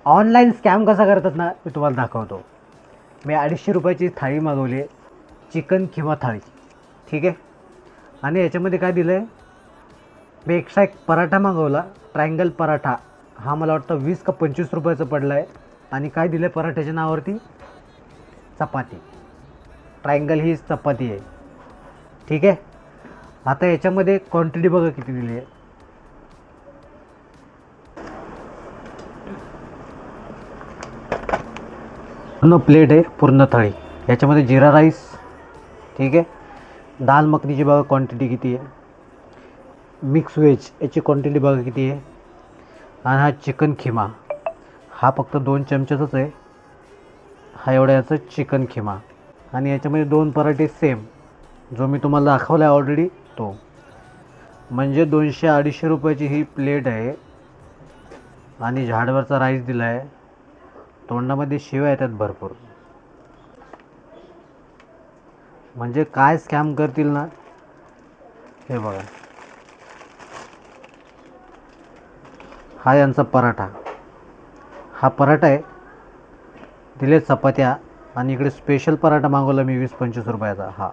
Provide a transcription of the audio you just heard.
Online scam कसा करतात ना मी तुम्हाला दाखवतो. मी 250 रुपयाची थाळी मागवली आहे, चिकन किमा थाळी. ठीक आहे. आणि याच्यामध्ये काय दिलं आहे, मी एक्स्ट्रा एक पराठा मागवला, ट्रायंगल पराठा. हा मला वाटतं 20 का 25 रुपयाचा पडला आहे. आणि काय दिलं आहे पराठ्याच्या नावावरती, चपाती. ट्रायंगल ही चपाती आहे. ठीक आहे. आता याच्यामध्ये क्वांटिटी बघा किती दिली आहे. पूर्ण प्लेट आहे, पूर्ण थाळी. याच्यामध्ये जिरा राईस. ठीक आहे. दाल मखनीची बघा क्वांटिटी किती आहे. मिक्स व्हेज याची क्वांटिटी बघा किती आहे. आणि हा चिकन खिमा, हा फक्त 2 चमचेचाच आहे. हा एवढा याचा चिकन खिमा. आणि याच्यामध्ये 2 पराठे सेम जो मी तुम्हाला दाखवला आहे ऑलरेडी तो. म्हणजे 200-250 रुपयाची ही प्लेट आहे. आणि झाडवरचा राईस दिला आहे. तोंडामध्ये शिव्या येतात भरपूर. म्हणजे काय स्कॅम करतील ना. हे बघा, हा यांचा पराठा. हा पराठा आहे, दिले चपात्या. आणि इकडे स्पेशल पराठा मागवला मी 20-25 रुपयाचा. हा